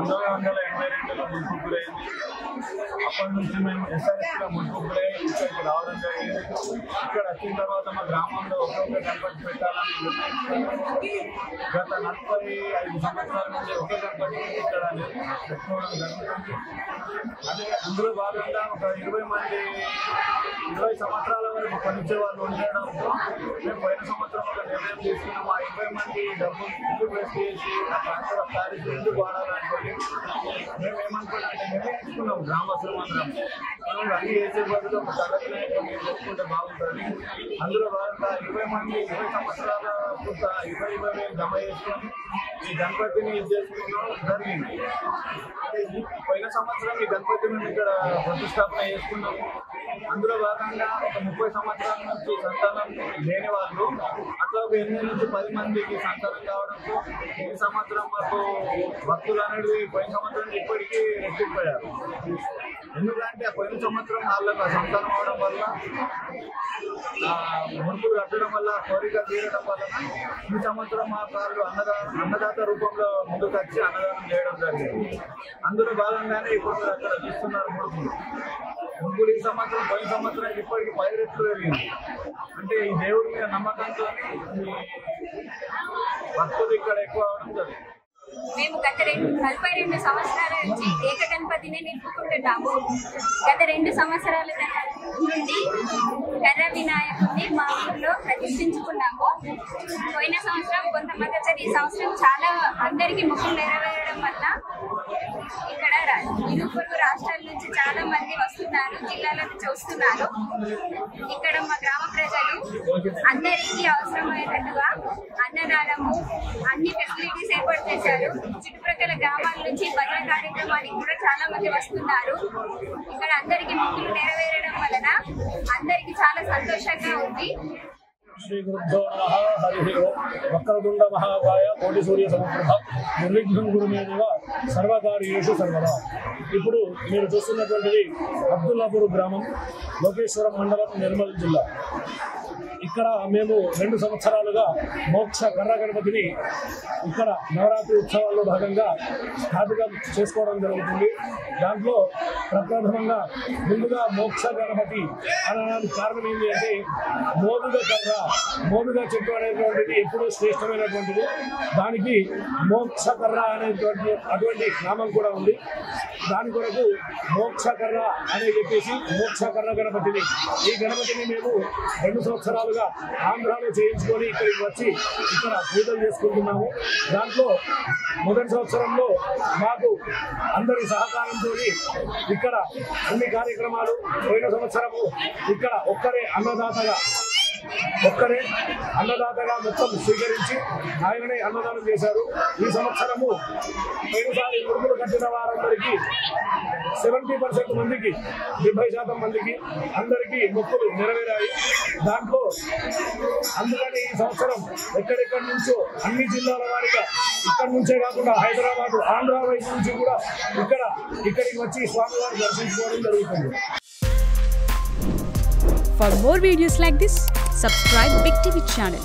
1982లో municipal గురైంది. అప్పటి నుంచి మేము ఎస్ఆర్ఎస్గా మున్సిపల్ గురై ఇక్కడికి రావడం జరిగింది. ఇక్కడ వచ్చిన తర్వాత మా గ్రామంలో ఒక్కొక్క గణపతి పెట్టాలని గత 45 సంవత్సరాల నుంచి ఒక గణపతి ఇక్కడ పెట్టుకోవడం జరుగుతుంది. అదే అందులో భాగంగా ఒక 20 సంవత్సరాల వరకు పనిచే వాళ్ళు ఉండడంతో మేము పోయిన సంవత్సరం ఒక నిర్ణయం తీసుకున్నాం. ఆ 20 మంది డబ్బులు ఇల్లు వేస్ట్ చేసి ఆ ట్రాన్స్ఫర్ ఆఫ్ ప్యారిస్ ఎందుకు వాడాలనుకోండి మేము ఏమనుకున్నామంటే నిర్ణయించుకున్నాం గ్రామస్తులం అందరం మనం అన్ని చేసే బదులు ఒక తరగతి నాయకులు మీరు చెప్పుకుంటే బాగుంటుంది. అందులో భాగంగా 20 మంది 20 సంవత్సరాల పూర్త 20,000 జమ చేసుకొని ఈ గణపతిని చేసుకున్నాం జరిగింది. పోయిన సంవత్సరం ఈ గణపతిని ఇక్కడ ప్రతిష్టాపన చేసుకున్నాము. అందులో భాగంగా ఒక 30 సంవత్సరాల నుంచి సంతానం లేని వాళ్ళు అట్లా ఒక 8 నుంచి 10 మందికి సంతానం కావడంతో ఈ సంవత్సరం మాకు భక్తులు అనేది పోయిన సంవత్సరం ఇప్పటికీ రెట్టిపోయారు. ఎందుకంటే ఆ పోయిన సంవత్సరం వాళ్ళకు సంతానం అవడం వల్ల మునుపులు కట్టడం వల్ల కోరికలు తీరడం వలన ఈ సంవత్సరం మా వాళ్ళు అన్నదాత రూపంలో ముందుకు వచ్చి అన్నదానం చేయడం జరిగింది. అందులో భాగంగానే ఇప్పుడు మీరు అక్కడ చూస్తున్నారు మునుపులు ఈ సంవత్సరం పోయిన సంవత్సరం ఇప్పటికి 10 రెట్లు పెరిగింది. అంటే ఈ దేవుడి మీద నమ్మకంతో భక్తులు ఇక్కడ ఎక్కువ అవడం జరిగింది. మేము గత 42 సంవత్సరాల నుంచి ఏక గణపతిని నిలుపుకుంటున్నాము. గత 2 సంవత్సరాల నుండి కర్ర వినాయకుడిని మా ఊళ్ళో ప్రతిష్ఠించుకున్నాము. పోయిన సంవత్సరం కొంతమంది వచ్చారు. ఈ సంవత్సరం చాలా అందరికీ మొక్కులు నెరవేరడం వల్ల ఇక్కడ ఇరుపొరుగు రాష్ట్రాల నుంచి చాలా మంది వస్తున్నారు, జిల్లాల నుంచి వస్తున్నారు. ఇక్కడ మా గ్రామ ప్రజలు అందరికీ అవసరమయ్యేటట్టుగా అన్నదానము అన్ని ఫెసిలిటీస్ ఏర్పాటు చేశారు. చుట్టుప్రక్కల గ్రామాల నుంచి భజన కార్యక్రమానికి కూడా చాలా మంది వస్తున్నారు. ఇక్కడ అందరికీ మొక్కులు నెరవేరడం వలన అందరికీ చాలా సంతోషంగా ఉంది. శ్రీ గురుభ్యో నమః. హరి ఓం. వక్రతుండ మహాకాయ కోటి సూర్య సమప్రభ నిర్విఘ్నం గురుమేదేవ సర్వకార్యేషు సర్వదా. ఇప్పుడు మీరు చూస్తున్నటువంటిది అబ్దుల్లాపూర్ గ్రామం, లోకేశ్వరం మండలం, నిర్మల్ జిల్లా. ఇక్కడ మేము 2 సంవత్సరాలుగా మోక్ష కర్ర గణపతిని ఇక్కడ నవరాత్రి ఉత్సవాల్లో భాగంగా స్థాపితం చేసుకోవడం జరుగుతుంది. దాంట్లో ప్రప్రథమంగా ముందుగా మోక్ష గణపతి అనడానికి కారణం ఏంటి అంటే మోదుగ కర్ర, మోదుగ చెట్టు అనేటువంటిది ఎప్పుడూ శ్రేష్టమైనటువంటిది. దానికి మోక్ష కర్ర అనేటువంటి అటువంటి నామం కూడా ఉంది. దాని కొరకు మోక్ష కర్ర అని చెప్పేసి మోక్ష కర్ర గణపతిని ఈ గణపతిని మేము 2 సంవత్సరాలుగా ఆంధ్రాలో చేయించుకొని ఇక్కడికి వచ్చి ఇక్కడ పూజలు చేసుకుంటున్నాము. దాంట్లో మొదటి సంవత్సరంలో మాకు అందరి సహకారంతో ఇక్కడ అన్ని కార్యక్రమాలు, పోయిన సంవత్సరము ఇక్కడ ఒక్కరే అన్నదాతగా మొత్తం స్వీకరించి ఆయననే అన్నదానం చేశారు. ఈ సంవత్సరము పోయినసారి మురుగులు కట్టిన వారందరికీ 70% మందికి 70% మందికి అందరికీ మొక్కులు నెరవేరాయి. దాంట్లో అందుకని ఈ సంవత్సరం ఎక్కడెక్కడి నుంచో అన్ని జిల్లాల వారిగా ఇక్కడి నుంచే కాకుండా హైదరాబాద్, ఆంధ్ర వైపు నుంచి కూడా ఇక్కడికి వచ్చి స్వామివారిని దర్శించుకోవడం జరుగుతుంది. For more videos like this, subscribe Big TV channel.